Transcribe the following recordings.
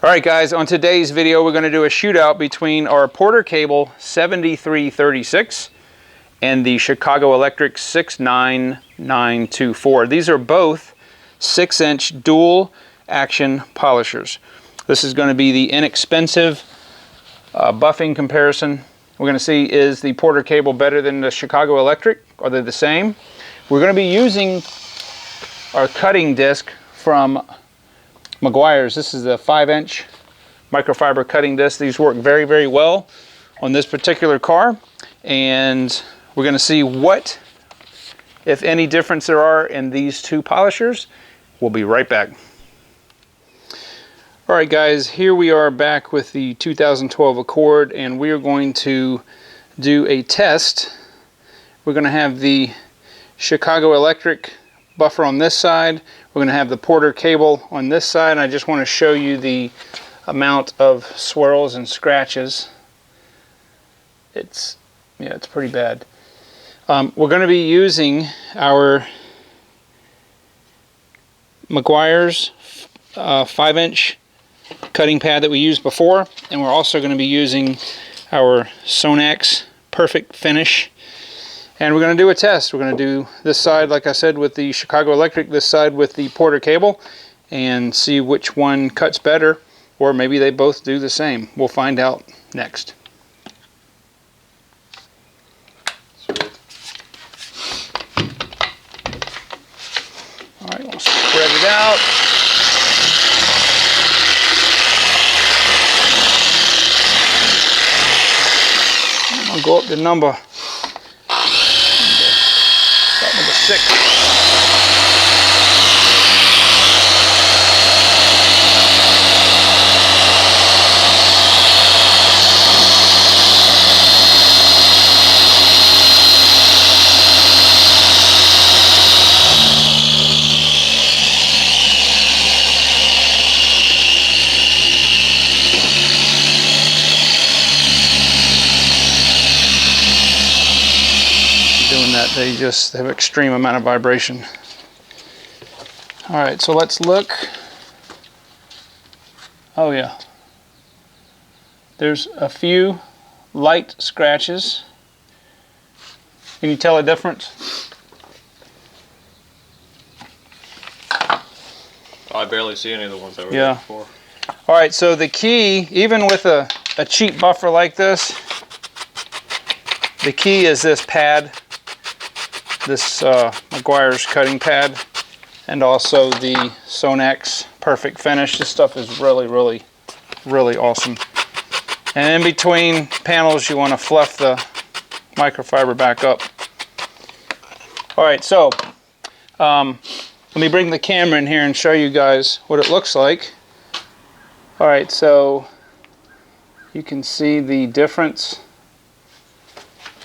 Alright guys, on today's video we're going to do a shootout between our Porter Cable 7336 and the Chicago Electric 69924. These are both 6-inch dual action polishers. This is going to be the inexpensive buffing comparison. We're going to see, is the Porter Cable better than the Chicago Electric? Are they the same? We're going to be using our cutting disc from Meguiar's. This is a 5-inch microfiber cutting disc. These work very, very well on this particular car, and we're going to see what, if any, difference there are in these two polishers. We'll be right back. Alright guys, here we are back with the 2012 Accord, and we are going to do a test. We're going to have the Chicago Electric buffer on this side. We're going to have the Porter Cable on this side, and I just want to show you the amount of swirls and scratches. It's pretty bad. We're going to be using our Meguiar's 5-inch cutting pad that we used before, and we're also going to be using our Sonax Perfect Finish. And we're going to do a test. We're going to do this side, like I said, with the Chicago Electric, this side with the Porter Cable, and see which one cuts better, or maybe they both do the same. We'll find out next. Alright, we'll spread it out. I'll go up to number 6. Doing that, they just have extreme amount of vibration. Alright, so let's look. Oh yeah, there's a few light scratches. Can you tell a difference? I barely see any of the ones that were there before. Alright, so the key, even with a cheap buffer like this, the key is this pad. This Meguiar's cutting pad, and also the Sonax Perfect Finish. This stuff is really, really, really awesome. And in between panels, you want to fluff the microfiber back up. Alright, so let me bring the camera in here and show you guys what it looks like. Alright, so you can see the difference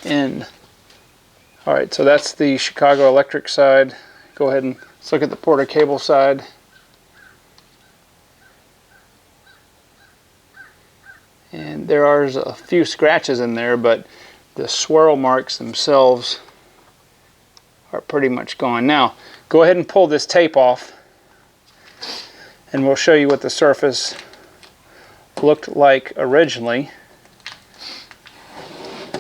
in. Alright, so that's the Chicago Electric side. Go ahead and let's look at the Porter Cable side. And there are a few scratches in there, but the swirl marks themselves are pretty much gone. Now, go ahead and pull this tape off, and we'll show you what the surface looked like originally.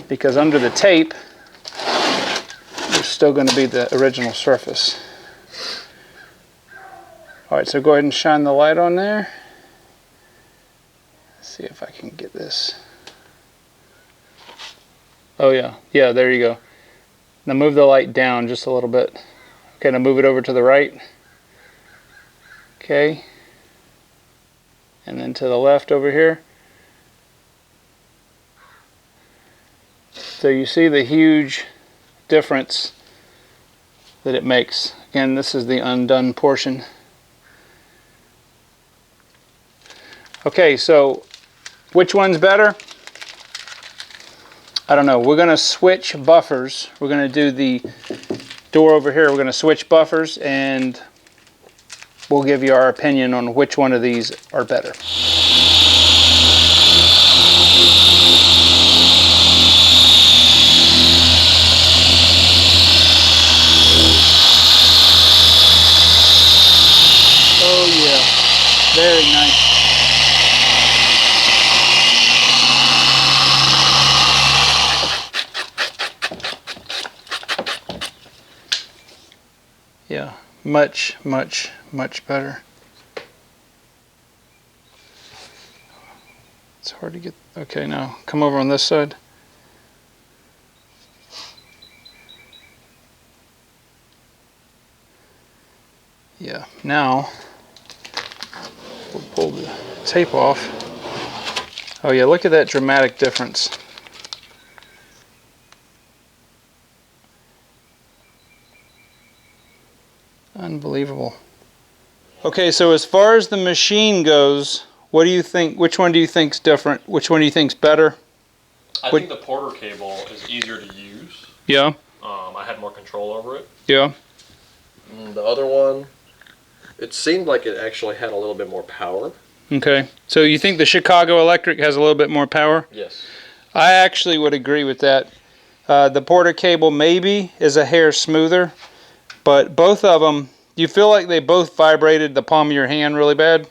Because under the tape, still going to be the original surface. Alright, so go ahead and shine the light on there. Let's see if I can get this. Oh yeah, there you go. Now move the light down just a little bit. Okay, now move it over to the right. Okay. And then to the left over here. So you see the huge difference that it makes. Again, this is the undone portion. Okay, so which one's better? I don't know. We're going to switch buffers. We're going to do the door over here. We're going to switch buffers, and we'll give you our opinion on which one of these are better. Oh yeah, very nice. much, much, much better. It's hard to get. Okay, now come over on this side. Yeah, now we'll pull the tape off. Oh yeah, look at that dramatic difference. Unbelievable. Okay, so as far as the machine goes, what do you think? Which one do you think's different? Which one do you think's better? I think the Porter cable is easier to use. Yeah. I had more control over it. Yeah. The other one, it seemed like it actually had a little bit more power. Okay. So you think the Chicago Electric has a little bit more power? Yes. I actually would agree with that. The Porter cable maybe is a hair smoother, but both of them, do you feel like they both vibrated the palm of your hand really bad?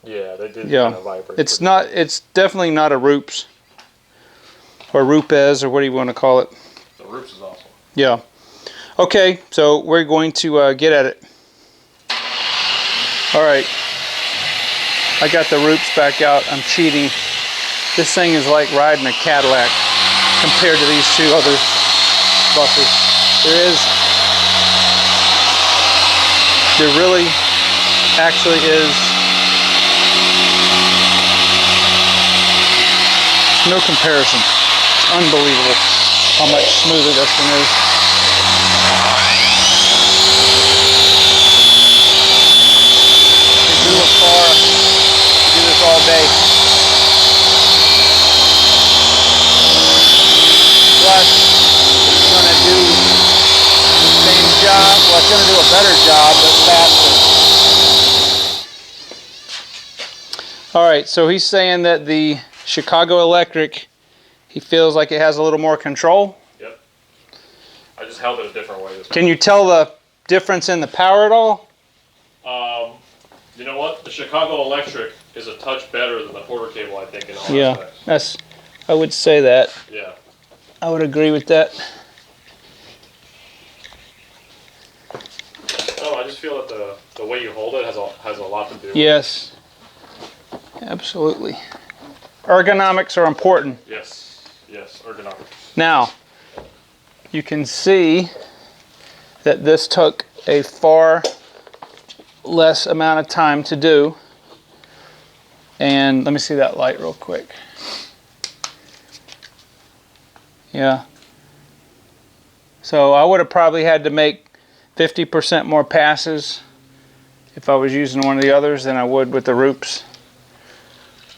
Yeah, they did Yeah. kind of vibrate. It's definitely not a Rupes or Rupes or what do you want to call it. The Rupes is awesome. Yeah. Okay, so we're going to get at it. All right. I got the Rupes back out. I'm cheating. This thing is like riding a Cadillac compared to these two other buffers. There really actually is no comparison. It's unbelievable how much smoother this one is. Do a car, do this all day. Plus, it's going to do the same job. Well, it's going to do a better job, but faster. All right, so he's saying that the Chicago Electric, he feels like it has a little more control. Yep. I just held it a different way this time. Can you tell the difference in the power at all? You know what? The Chicago Electric is a touch better than the Porter cable, I think, in all Yeah, aspects. I would say that. Yeah. I would agree with that. Oh, I just feel that the way you hold it has a lot to do with it. Yes, absolutely. Ergonomics are important. Yes. Yes, ergonomics. Now, you can see that this took a far less amount of time to do. And let me see that light real quick. Yeah. So I would have probably had to make 50% more passes if I was using one of the others than I would with the Rupes.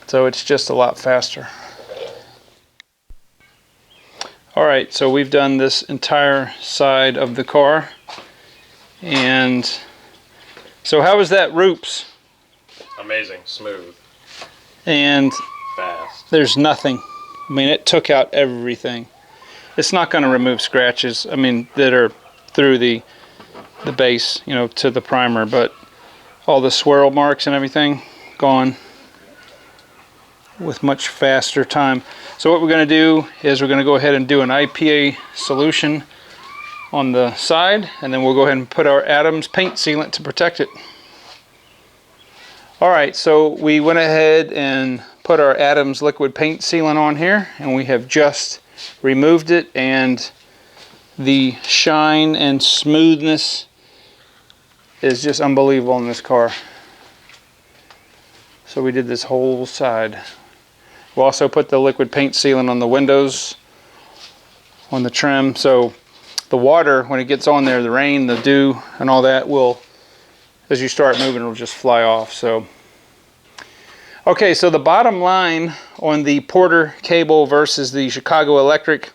So it's just a lot faster. Alright, so we've done this entire side of the car. And so how was that Rupes? Amazing. Smooth. And Fast. there's nothing. I mean, it took out everything. It's not going to remove scratches, I mean, that are through the base, you know, to the primer, but all the swirl marks and everything gone with much faster time. So what we're going to do is we're going to go ahead and do an IPA solution on the side, and then we'll go ahead and put our Adams paint sealant to protect it. Alright, so we went ahead and put our Adams liquid paint sealant on here, and we have just removed it, and the shine and smoothness is just unbelievable in this car. So we did this whole side. We'll also put the liquid paint sealant on the windows, on the trim, so the water, when it gets on there, the rain, the dew, and all that will, as you start moving, it'll just fly off. So, okay, so the bottom line on the Porter cable versus the Chicago Electric,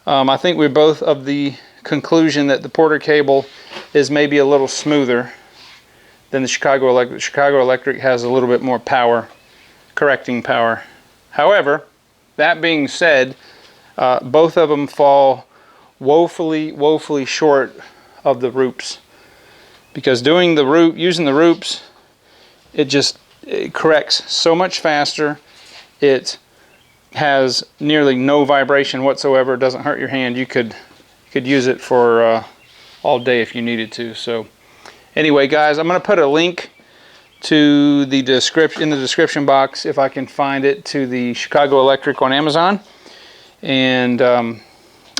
I think we're both of the conclusion that the Porter cable is maybe a little smoother than the Chicago Electric. The Chicago Electric has a little bit more power, correcting power. However, that being said, both of them fall woefully short of the Rupes, because using the Rupes, it corrects so much faster. It has nearly no vibration whatsoever. It doesn't hurt your hand. You could use it for all day if you needed to. So Anyway, guys, I'm going to put a link to the description in the description box, if I can find it, to the Chicago Electric on Amazon, and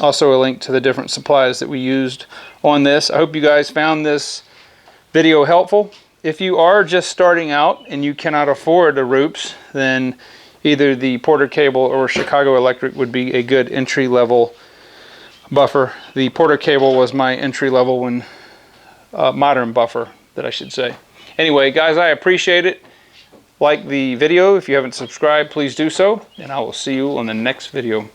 also a link to the different supplies that we used on this. I hope you guys found this video helpful. If you are just starting out and you cannot afford a Rupes, then either the Porter cable or Chicago Electric would be a good entry-level buffer. The Porter cable was my entry-level one, modern buffer, that I should say. Anyway, guys, I appreciate it. Like the video. If you haven't subscribed, please do so, and I will see you on the next video.